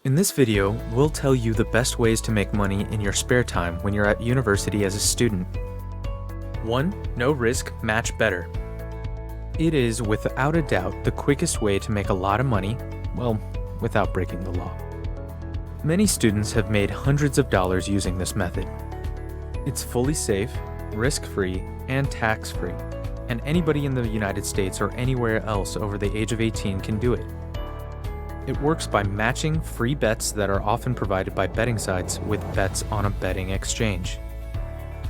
In this video, we'll tell you the best ways to make money in your spare time when you're at university as a student. 1. No risk, match better. It is, without a doubt, the quickest way to make a lot of money, well, without breaking the law. Many students have made hundreds of dollars using this method. It's fully safe, risk-free, and tax-free, and anybody in the United States or anywhere else over the age of 18 can do it. It works by matching free bets that are often provided by betting sites with bets on a betting exchange.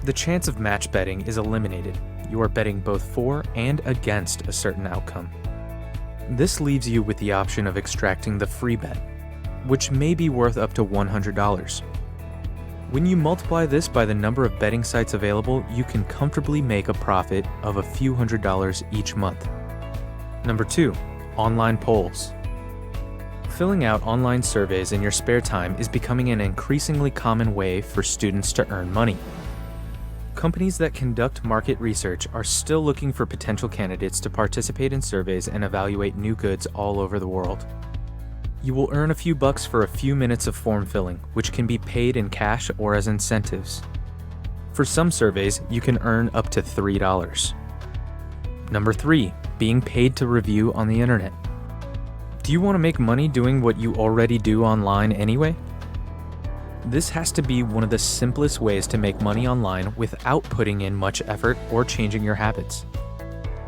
The chance of match betting is eliminated. You are betting both for and against a certain outcome. This leaves you with the option of extracting the free bet, which may be worth up to $100. When you multiply this by the number of betting sites available, you can comfortably make a profit of a few $100s each month. Number 2, online polls. Filling out online surveys in your spare time is becoming an increasingly common way for students to earn money. Companies that conduct market research are still looking for potential candidates to participate in surveys and evaluate new goods all over the world. You will earn a few bucks for a few minutes of form filling, which can be paid in cash or as incentives. For some surveys, you can earn up to $3. Number 3, being paid to review on the internet. Do you want to make money doing what you already do online anyway? This has to be one of the simplest ways to make money online without putting in much effort or changing your habits.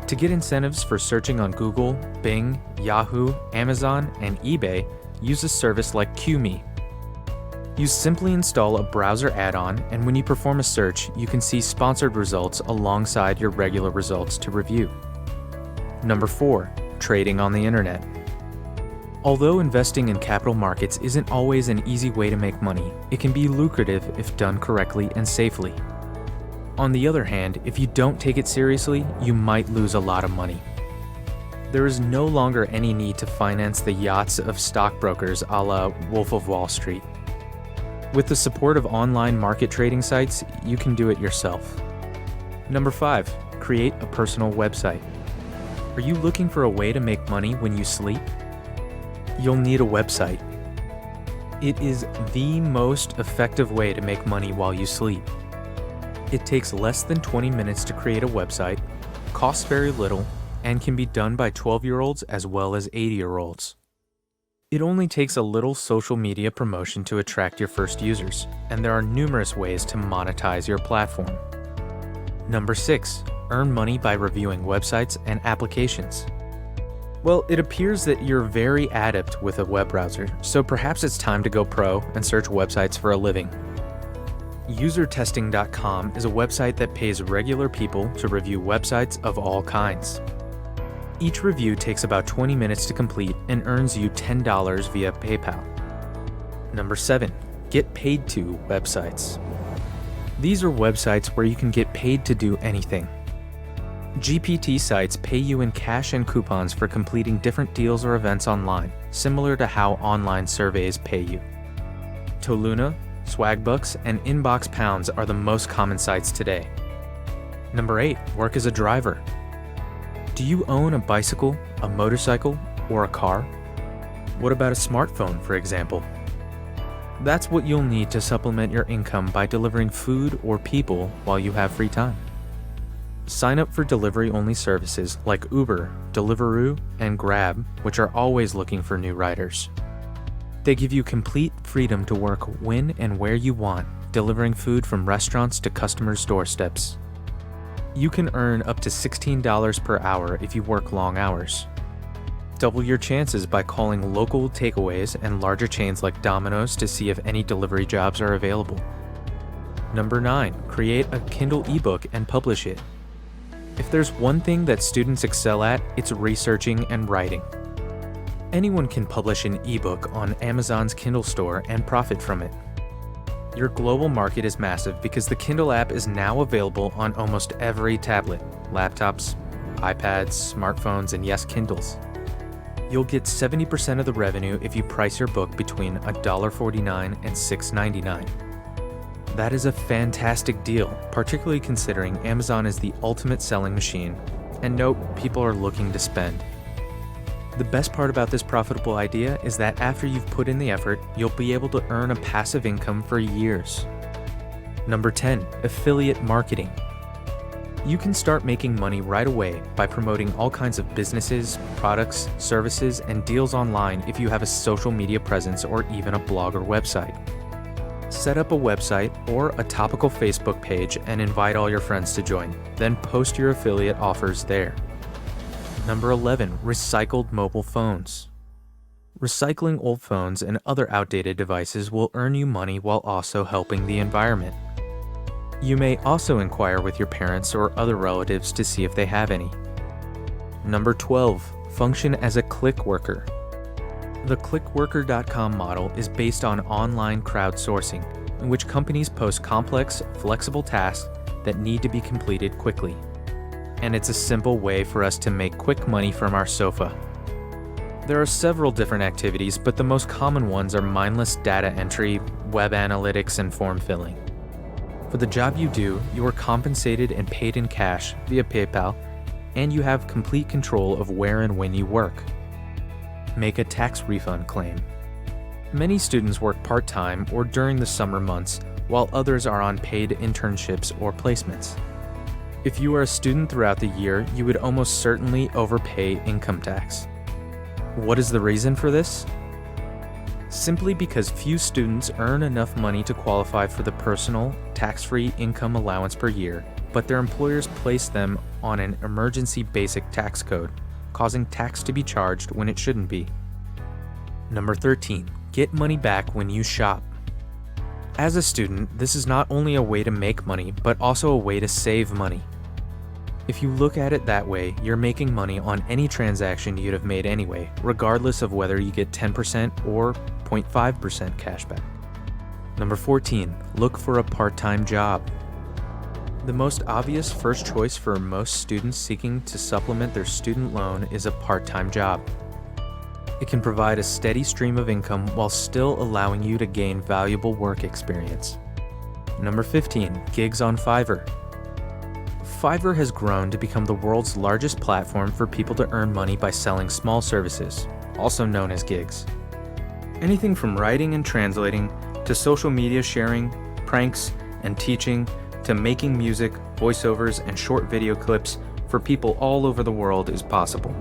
To get incentives for searching on Google, Bing, Yahoo, Amazon, and eBay, use a service like QMe. You simply install a browser add-on, and when you perform a search, you can see sponsored results alongside your regular results to review. Number 4, trading on the internet. Although investing in capital markets isn't always an easy way to make money, it can be lucrative if done correctly and safely. On the other hand, if you don't take it seriously, you might lose a lot of money. There is no longer any need to finance the yachts of stockbrokers a la Wolf of Wall Street. With the support of online market trading sites, you can do it yourself. Number 5, create a personal website. Are you looking for a way to make money when you sleep? You'll need a website. It is the most effective way to make money while you sleep. It takes less than 20 minutes to create a website, costs very little, and can be done by 12-year-olds as well as 80-year-olds. It only takes a little social media promotion to attract your first users, and there are numerous ways to monetize your platform. Number 6, earn money by reviewing websites and applications. Well, it appears that you're very adept with a web browser, so perhaps it's time to go pro and search websites for a living. Usertesting.com is a website that pays regular people to review websites of all kinds. Each review takes about 20 minutes to complete and earns you $10 via PayPal. Number 7, get paid to websites. These are websites where you can get paid to do anything. GPT sites pay you in cash and coupons for completing different deals or events online, similar to how online surveys pay you. Toluna, Swagbucks, and Inbox Pounds are the most common sites today. Number 8, work as a driver. Do you own a bicycle, a motorcycle, or a car? What about a smartphone, for example? That's what you'll need to supplement your income by delivering food or people while you have free time. Sign up for delivery-only services like Uber, Deliveroo, and Grab, which are always looking for new riders. They give you complete freedom to work when and where you want, delivering food from restaurants to customers' doorsteps. You can earn up to $16 per hour if you work long hours. Double your chances by calling local takeaways and larger chains like Domino's to see if any delivery jobs are available. Number 9, create a Kindle ebook and publish it. If there's one thing that students excel at, it's researching and writing. Anyone can publish an ebook on Amazon's Kindle store and profit from it. Your global market is massive because the Kindle app is now available on almost every tablet, laptops, iPads, smartphones, and yes, Kindles. You'll get 70% of the revenue if you price your book between $1.49 and $6.99. That is a fantastic deal, particularly considering Amazon is the ultimate selling machine, and note, people are looking to spend. The best part about this profitable idea is that after you've put in the effort, you'll be able to earn a passive income for years. Number 10, affiliate marketing. You can start making money right away by promoting all kinds of businesses, products, services, and deals online if you have a social media presence or even a blog or website. Set up a website or a topical Facebook page and invite all your friends to join. Then post your affiliate offers there. Number 11, recycled mobile phones. Recycling old phones and other outdated devices will earn you money while also helping the environment. You may also inquire with your parents or other relatives to see if they have any. Number 12, function as a click worker. The clickworker.com model is based on online crowdsourcing, in which companies post complex, flexible tasks that need to be completed quickly. And it's a simple way for us to make quick money from our sofa. There are several different activities, but the most common ones are mindless data entry, web analytics, and form filling. For the job you do, you are compensated and paid in cash via PayPal, and you have complete control of where and when you work. Make a tax refund claim. Many students work part-time or during the summer months, while others are on paid internships or placements. If you are a student throughout the year, you would almost certainly overpay income tax. What is the reason for this? Simply because few students earn enough money to qualify for the personal, tax-free income allowance per year, but their employers place them on an emergency basic tax code, causing tax to be charged when it shouldn't be. Number 13, get money back when you shop. As a student, this is not only a way to make money, but also a way to save money. If you look at it that way, you're making money on any transaction you'd have made anyway, regardless of whether you get 10% or 0.5% cash back. Number 14, look for a part-time job. The most obvious first choice for most students seeking to supplement their student loan is a part-time job. It can provide a steady stream of income while still allowing you to gain valuable work experience. Number 15, gigs on Fiverr. Fiverr has grown to become the world's largest platform for people to earn money by selling small services, also known as gigs. Anything from writing and translating, to social media sharing, pranks, and teaching, to making music, voiceovers, and short video clips for people all over the world is possible.